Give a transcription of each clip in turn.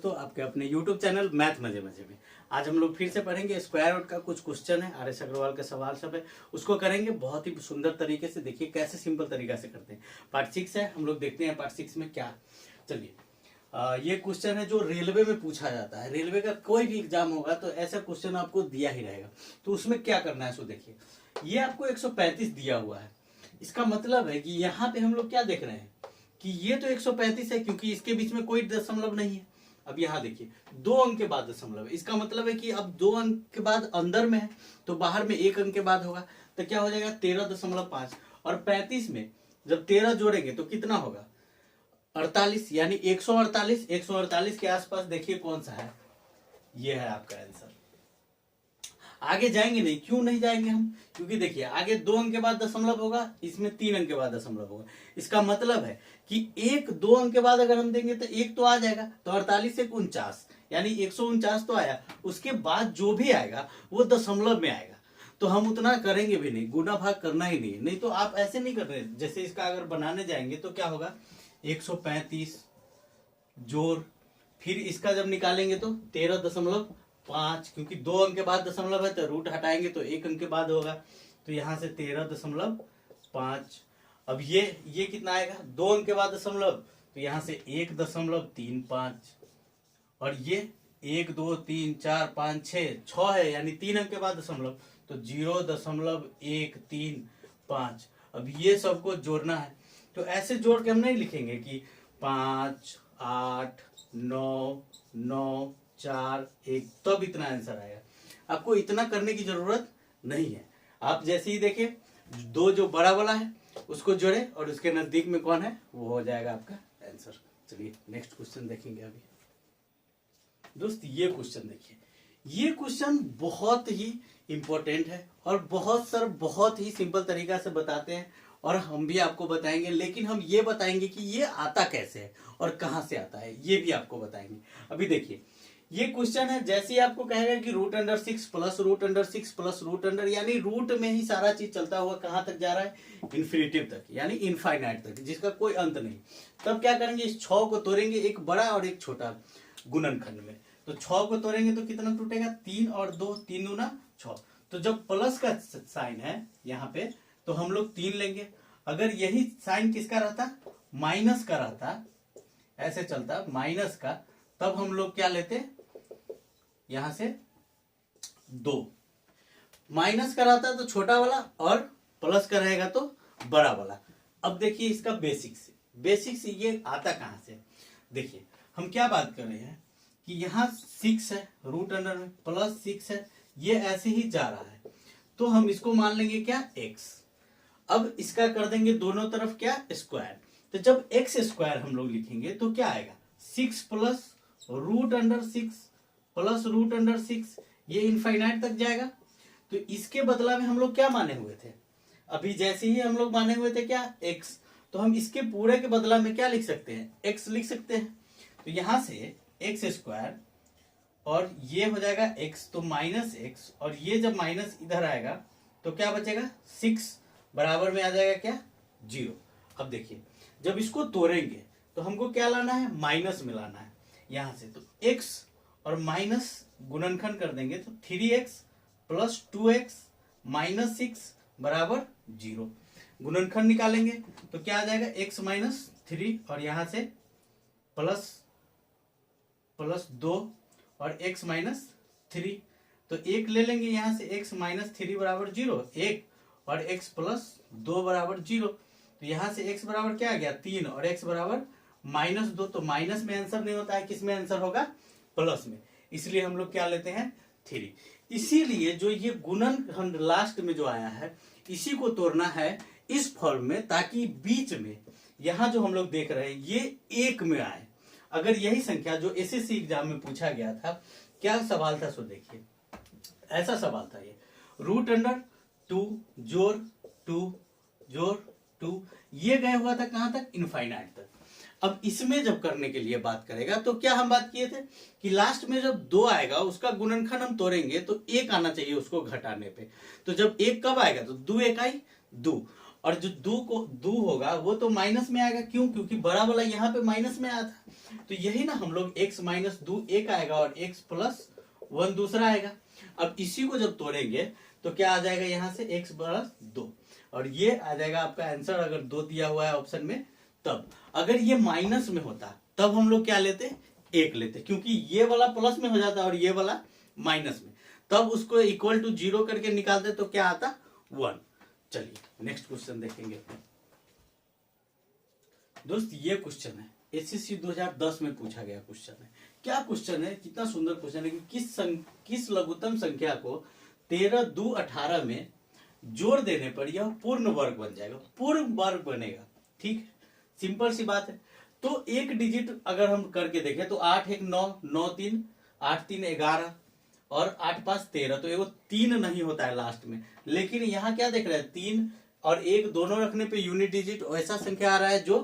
दोस्तों, आपके अपने YouTube चैनल मैथ मजे मजे में। आज हम लोग फिर से पढ़ेंगे स्क्वायर रूट का कुछ क्वेश्चन है, आर एस अग्रवाल का सवाल सब है, उसको करेंगे बहुत ही सुंदर तरीके से। देखिए कैसे सिंपल तरीका से करते हैं। पार्ट 6 है, हम लोग देखते हैं पार्ट 6 में क्या। चलिए, ये क्वेश्चन है जो रेलवे में पूछा जाता है। रेलवे का कोई भी एग्जाम होगा तो ऐसा क्वेश्चन आपको दिया ही रहेगा। तो उसमें क्या करना है, सो देखिए, ये आपको 135 दिया हुआ है। इसका मतलब है कि यहाँ पे हम लोग क्या देख रहे हैं कि ये तो 135 है, क्योंकि इसके बीच में कोई दशमलव नहीं है। अब यहाँ देखिए 2 अंक के बाद दशमलव, इसका मतलब है कि अब 2 अंक के बाद अंदर में है तो बाहर में 1 अंक के बाद होगा, तो क्या हो जाएगा 13.5। और 35 में जब 13 जोड़ेंगे तो कितना होगा 48, यानी 148। 148 के आसपास देखिए कौन सा है, ये है आपका आंसर। आगे जाएंगे नहीं, क्यों नहीं जाएंगे हम, क्योंकि देखिए आगे 2 अंक के बाद दशमलव होगा, इसमें 3 अंक के बाद दशमलव होगा। इसका मतलब है कि 2 अंक के बाद अगर हम देंगे तो 1 तो आ जाएगा, तो 48 से 49 यानी 149 तो आया। उसके बाद जो भी आएगा वो दशमलव में आएगा, तो हम उतना करेंगे भी नहीं, गुना भाग करना ही नहीं तो आप ऐसे नहीं कर रहे। जैसे इसका अगर बनाने जाएंगे तो क्या होगा 135 जोड़, फिर इसका जब निकालेंगे तो 13.5, क्योंकि 2 अंक के बाद दशमलव है तो रूट हटाएंगे तो 1 अंक के बाद होगा, तो यहां से 13.5। अब ये कितना आएगा 2 अंक के बाद दशमलव, तो यहां से 1.35। और ये 1 2 3 4 5 6 है, यानी 3 अंक के बाद दशमलव, तो 0.135। अब ये सबको जोड़ना है, तो ऐसे जोड़ के हम नहीं लिखेंगे कि 5 8 9 9 4 1, तब इतना आंसर आएगा। आपको इतना करने की जरूरत नहीं है। आप जैसे ही देखें 2 जो बड़ा वाला है उसको जोड़े और उसके नजदीक में कौन है वो हो जाएगा आपका आंसर। चलिए नेक्स्ट क्वेश्चन देखेंगे। अभी दोस्त ये क्वेश्चन देखिए, ये क्वेश्चन बहुत ही इंपॉर्टेंट है और बहुत ही सिंपल तरीका से बताते हैं, और हम भी आपको बताएंगे। लेकिन हम ये बताएंगे कि ये आता कैसे है और कहां से आता है, ये भी आपको बताएंगे। अभी देखिए ये क्वेश्चन है, जैसे ही आपको कहेगा कि √6 प्लस √6 प्लस √, यानी रूट में ही सारा चीज चलता हुआ कहां तक जा रहा है, इन्फिनिटिव तक, यानी इनफाइनाइट तक, जिसका कोई अंत नहीं। तब क्या करेंगे, इस 6 को तोड़ेंगे, एक बड़ा और एक छोटा गुणनखंड में। तो 6 को तोड़ेंगे तो कितना टूटेगा 3 और 2, 3 दूना 6। तो जब प्लस का साइन है यहाँ पे तो हम लोग 3 लेंगे। अगर यही साइन किसका रहता, माइनस का रहता, ऐसे चलता माइनस का, तब हम लोग क्या लेते, यहां से 2। माइनस का रहता तो छोटा वाला और प्लस का रहेगा तो बड़ा वाला। अब देखिए इसका बेसिक्स ये आता कहां से। देखिए हम क्या बात कर रहे हैं कि यहाँ 6 है, √अंडर में प्लस 6 है, ये ऐसे ही जा रहा है, तो हम इसको मान लेंगे क्या x। अब इसका कर देंगे दोनों तरफ क्या स्क्वायर, तो जब x स्क्वायर हम लोग लिखेंगे तो क्या आएगा 6 प्लस √6 प्लस √6, ये इनफाइनाइट तक जाएगा। तो इसके बदला में हम लोग क्या माने हुए थे, अभी जैसे ही हम लोग माने हुए थे क्या x, तो हम इसके पूरे के बदला में क्या लिख सकते हैं, x लिख सकते हैं। तो यहां से x स्क्वायर और ये हो जाएगा x, तो माइनस x, और ये जब माइनस इधर आएगा तो क्या बचेगा 6, बराबर में आ जाएगा क्या 0। अब देखिए जब इसको तोड़ेंगे तो हमको क्या लाना है, माइनस में लाना है यहां से। तो x और माइनस गुणनखंड कर देंगे तो 3x प्लस 2x माइनस 6 बराबर 0। गुणनखंड निकालेंगे तो क्या आ जाएगा x माइनस 3, और यहां से प्लस 2 और x माइनस 3, तो 1 ले लेंगे यहां से, x माइनस 3 बराबर 0, 1 और x प्लस 2 बराबर 0। तो यहां से x बराबर क्या आ गया 3 और x बराबर -2। तो माइनस में आंसर नहीं होता है, किस में आंसर होगा, प्लस में, इसलिए हम लोग क्या लेते हैं 3। इसीलिए जो ये गुणनखंड लास्ट में जो आया है इसी को तोड़ना है इस फॉर्म में, ताकि बीच में यहां जो हम लोग देख रहे हैं ये 1 में आए। अगर यही संख्या जो एसएससी एग्जाम में पूछा गया था, क्या सवाल था, सो देखिए ऐसा सवाल था ये, √2 जोड़ 2 जोड़ 2, ये गया हुआ था कहां तक, इनफाइनाइट तक। अब इसमें जब करने के लिए बात करेगा तो क्या हम बात किए थे कि लास्ट में जब 2 आएगा उसका गुणनखंड हम तोड़ेंगे तो 1 आना चाहिए उसको घटाने पे। तो जब 1 कब आएगा तो 2 1 2, और जो दू होगा वो तो माइनस में आएगा। क्यों? क्योंकि बड़ा वाला यहाँ पे माइनस में आया था। तो यही ना हम लोग x माइनस दू एक आएगा और x प्लस वन दूसरा आएगा। अब इसी को जब तोड़ेंगे तो क्या आ जाएगा यहाँ से x प्लस दो, और ये आ जाएगा आपका आंसर अगर दो दिया हुआ है ऑप्शन में तब। अगर ये माइनस में होता तब हम लोग क्या लेते? एक लेते, क्योंकि ये वाला प्लस में हो जाता और ये वाला माइनस में, तब उसको इक्वल टू जीरो करके निकालते तो क्या आता? वन। चलिए नेक्स्ट क्वेश्चन देखेंगे दोस्त। ये क्वेश्चन है एसएससी 2010 में पूछा गया क्वेश्चन है। क्या क्वेश्चन है? कितना सुंदर क्वेश्चन है कि किस लघुत्तम संख्या को 13 दू 18 में जोड़ देने पर यह पूर्ण वर्ग बन जाएगा। पूर्ण वर्ग बनेगा, ठीक है, सिंपल सी बात है। तो एक डिजिट अगर हम करके देखें तो 8 1 9, 9 3, 8 3 11 और 8 5 13, तो वो 3 नहीं होता है लास्ट में। लेकिन यहाँ क्या देख रहे हैं? 3 और 1 दोनों रखने पे यूनिट डिजिट ऐसा संख्या आ रहा है जो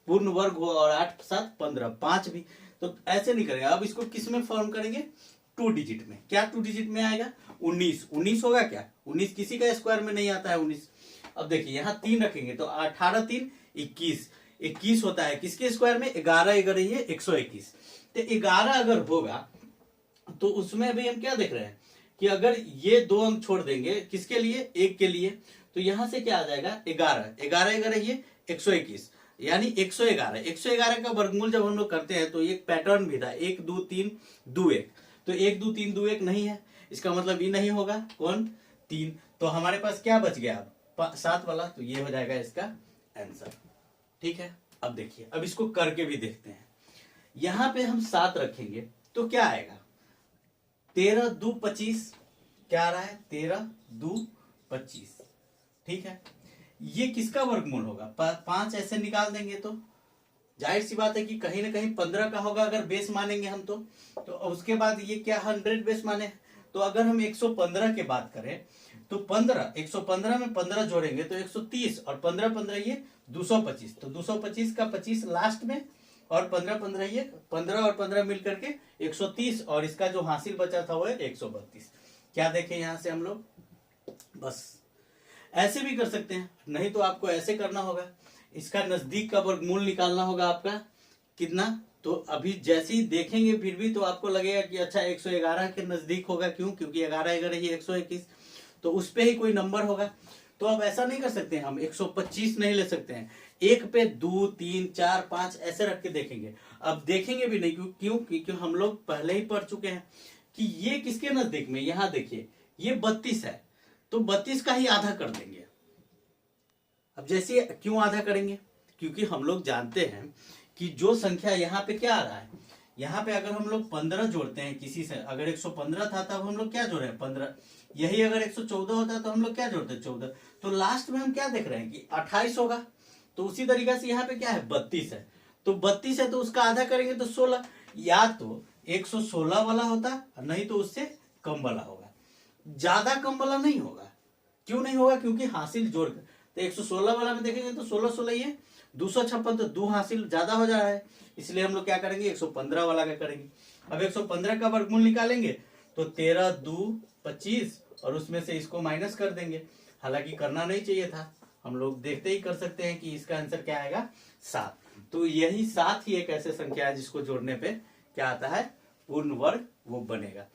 पूर्ण वर्ग हो, और 8 7 15, 5 भी, तो ऐसे नहीं करेंगे। अब इसको किस में फॉर्म करेंगे? 2 डिजिट में। क्या 2 डिजिट में आएगा? 19। 19 होगा क्या? 19 किसी का स्क्वायर में नहीं आता है 19। अब देखिए यहाँ 3 रखेंगे तो 18 3 21, 21 होता है किसके स्क्वायर में? 11 11 है 121। तो 11 अगर होगा तो उसमें भी हम क्या देख रहे हैं कि अगर ये 2 अंक छोड़ देंगे किसके लिए? 1 के लिए, तो यहां से क्या आ जाएगा? 11 11 11 ये 121, यानी 111। 111 का वर्गमूल जब हम लोग करते हैं तो एक पैटर्न भी था 1 2 3 2 1, तो 1 2 3 2 1 नहीं है, इसका मतलब ये नहीं होगा। कौन? 3। तो हमारे पास क्या बच गया अब? 7 वाला, तो ये हो जाएगा इसका आंसर। ठीक है, अब देखिए, अब इसको करके भी देखते हैं। यहां पे हम 7 रखेंगे तो क्या आएगा? 13 दू 25, क्या आ रहा है? 13 दू 25, ठीक है। ये किसका वर्गमूल होगा? 5 ऐसे निकाल देंगे तो जाहिर सी बात है कि कहीं ना कहीं 15 का होगा अगर बेस मानेंगे हम तो उसके बाद ये क्या 100 बेस माने। तो अगर हम 115 की बात करें तो 115 में 15 जोड़ेंगे तो 130, और 15 15 ये 225, तो 225 का 25 लास्ट में, और 15 15 ये 15 और 15 मिल करके 130, और इसका जो हासिल बचा था वो है 132। क्या देखें यहां से हम लोग? बस ऐसे भी कर सकते हैं, नहीं तो आपको ऐसे करना होगा, इसका नजदीक का वर्गमूल निकालना होगा आपका कितना। तो अभी जैसे ही देखेंगे फिर भी तो आपको लगेगा कि अच्छा 111 के नजदीक होगा। क्यों? क्योंकि 11 11 ही 121, तो उस पे ही कोई नंबर होगा। तो अब ऐसा नहीं कर सकते हम 125 नहीं ले सकते हैं, एक पे 2 3 4 5 ऐसे रख के देखेंगे। अब देखेंगे भी नहीं, क्यों? क्योंकि हम लोग पहले ही पढ़ चुके हैं कि ये किसके नजदीक में। यहां देखिए ये 32 है, तो 32 का ही आधा कर देंगे। अब जैसे क्यों आधा करेंगे? क्योंकि हम लोग जानते हैं कि जो संख्या यहाँ पे क्या आ रहा है, यहाँ पे अगर हम लोग 15 जोड़ते हैं किसी से, अगर 115 था तब हम लोग क्या जोड़े हैं? 15। यही अगर 114 होता तो हम लोग क्या जोड़ते? 14। तो लास्ट में हम क्या देख रहे हैं कि 28 होगा। तो उसी तरीके से यहाँ पे क्या है? 32 है, तो 32 है तो उसका आधा करेंगे तो 16। या तो 116 वाला होता, नहीं तो उससे कम वाला होगा। ज्यादा कम वाला नहीं होगा। क्यों नहीं होगा? क्योंकि हासिल जोड़ कर, तो 116 वाला में देखेंगे तो 16 16 ये 256, तो 2 हासिल ज्यादा हो जा रहा है, इसलिए हम लोग क्या करेंगे? 115 वाला का करेंगे। अब 115 का वर्गमूल निकालेंगे तो 13 दू 25, और उसमें से इसको माइनस कर देंगे। हालांकि करना नहीं चाहिए था, हम लोग देखते ही कर सकते हैं कि इसका आंसर क्या आएगा? 7। तो यही 7 ही एक ऐसे संख्या है जिसको जोड़ने पे क्या आता है? पूर्ण वर्ग वो बनेगा।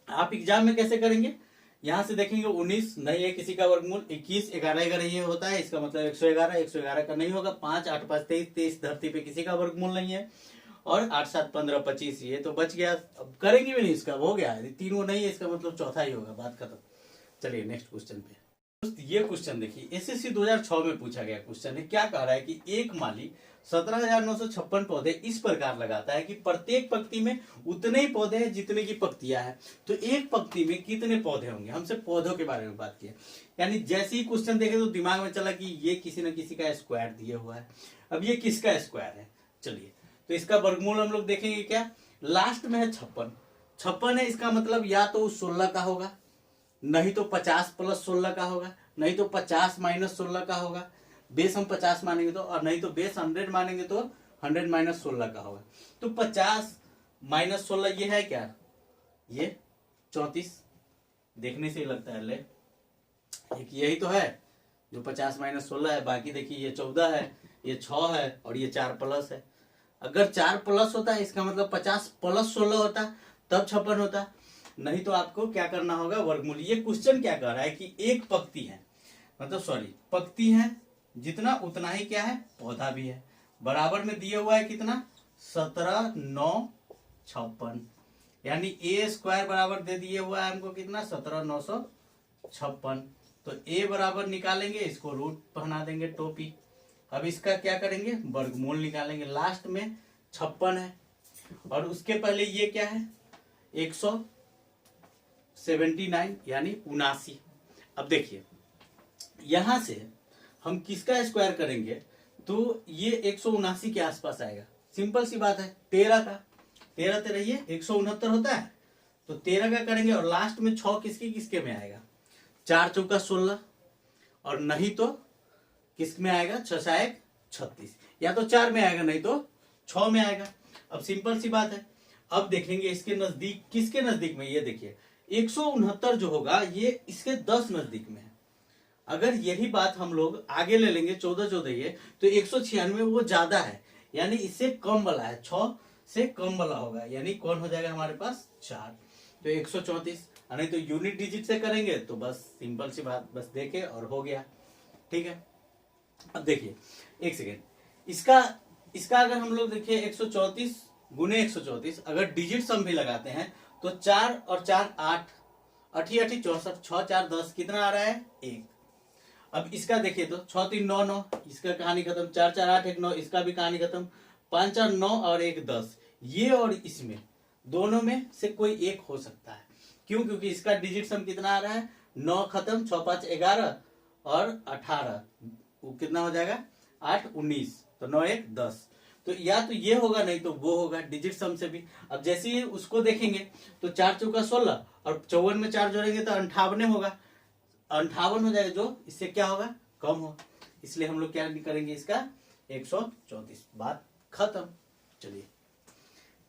आप एग्जाम में कैसे करेंगे? यहां से देखेंगे 19 नहीं है किसी का वर्गमूल, 21 11 11 ये होता है, इसका मतलब 111 111 का नहीं होगा। 5 8 5 23 23 धरती पे किसी का वर्गमूल नहीं है, और 8 7 15 25 ये तो बच गया। अब करेंगे भी नहीं, इसका हो गया, 3 वो नहीं है, इसका मतलब चौथा ही होगा, बात खत्म। चलिए नेक्स्ट क्वेश्चन पे। ये क्वेश्चन देखिए एसएससी 2006 में पूछा गया क्वेश्चन है। क्या कह रहा है कि एक माली 17,956 पौधे इस प्रकार लगाता है कि प्रत्येक पंक्ति में उतने ही पौधे हैं जितने की पंक्तियां हैं। तो एक पंक्ति में कितने पौधे होंगे? हमसे पौधों के बारे में बात की है, यानी जैसे ही क्वेश्चन देखे तो दिमाग में चला कि ये किसी न किसी का स्क्वायर दिया हुआ है। अब ये किसका स्क्वायर है? चलिए, तो इसका वर्गमूल हम लोग देखेंगे। क्या लास्ट में है 56, 56 है, इसका मतलब या तो 16 का होगा, नहीं तो 50 प्लस 16 का होगा, नहीं तो 50 माइनस 16 का होगा। बेस हम 50 मानेंगे तो, और नहीं तो बेस 100 मानेंगे तो 100 माइनस 16 का होगा। तो 50 माइनस 16 ये है क्या? ये 34। देखने से ही लगता है ले, एक यही तो है, जो 50 माइनस 16 है, बाकी देखिए ये 14 है, ये 6 है और ये 4 प्लस है। अगर 4 प्लस होता है इसका मतलब 50 प्लस 16 होता तब 56 होता, नहीं तो आपको क्या करना होगा, वर्गमूल। ये क्वेश्चन क्या कह रहा है कि एक पंक्ति है, मतलब सॉरी पंक्ति है जितना उतना ही क्या है, पौधा भी है। बराबर में दिया हुआ है कितना, 17 9 56, यानी ए स्क्वायर बराबर दे दिए हुआ है हमको कितना, 17 956। तो ए बराबर निकालेंगे, इसको रूट पहना देंगे टोपी। अब इसका क्या करेंगे, वर्गमूल निकालेंगे। लास्ट में 56 है और उसके पहले ये क्या है, 179 यानी 79। अब देखिए यहां से हम किसका स्क्वायर करेंगे तो ये 179 के आसपास आएगा। सिंपल सी बात है, 13 का, 13 तेरह ये 169 होता है, तो 13 का करेंगे और लास्ट में 6 किसके किसके में आएगा, 4 चौका 16 और नहीं तो किस में आएगा, 6 6 36, या तो 4 में आएगा नहीं तो 6 में आएगा। अब सिंपल सी बात है, अब देखेंगे इसके नजदीक, किसके नजदीक में, ये देखिए 169 जो होगा ये इसके 10 नजदीक में है। अगर यही बात हम लोग आगे ले लेंगे 14 14 ये, तो 196 वो ज्यादा है, यानी इससे कम वाला है, 6 से कम वाला होगा, यानी कौन हो जाएगा हमारे पास 4, तो 134। नहीं तो यूनिट डिजिट से करेंगे तो बस सिंपल सी बात, बस देखे और हो गया। ठीक है, अब देखिए एक सेकेंड, इसका अगर हम लोग देखिए 134 गुने 134, अगर डिजिट सम भी लगाते हैं तो 4 और 4 8, 8 8 64, 6 4 10, कितना आ रहा है 1। अब इसका देखिए तो 6 3 9 9, इसका कहानी खत्म। 4 4 8 1 9, इसका भी कहानी खत्म। 5 4 9 और 1 10, ये और इसमें दोनों में से कोई एक हो सकता है। क्यों, क्योंकि इसका डिजिट सम कितना आ रहा है, 9 खत्म, 6 5 11 और 18, वो कितना हो जाएगा 8 19, तो 9 1 10। तो या तो ये होगा नहीं तो वो होगा डिजिट सम से भी। अब जैसे ही उसको देखेंगे तो 4 चौका 16 और 54 में 4 जोड़ेंगे तो 58 होगा, 58 हो जाएगा, जो इससे क्या होगा, कम हो। इसलिए हम लोग क्या करेंगे, इसका 134, बात खत्म। चलिए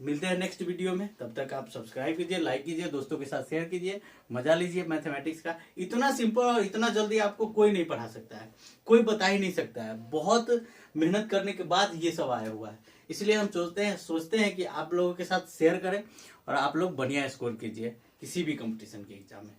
मिलते हैं नेक्स्ट वीडियो में, तब तक आप सब्सक्राइब कीजिए, लाइक कीजिए, दोस्तों के साथ शेयर कीजिए, मजा लीजिए मैथमेटिक्स का। इतना सिंपल और इतना जल्दी आपको कोई नहीं पढ़ा सकता है, कोई बता ही नहीं सकता है। बहुत मेहनत करने के बाद ये सब आया हुआ है, इसलिए हम सोचते हैं कि आप लोगों के साथ शेयर करें और आप लोग बढ़िया स्कोर कीजिए किसी भी कंपटीशन के एग्जाम में।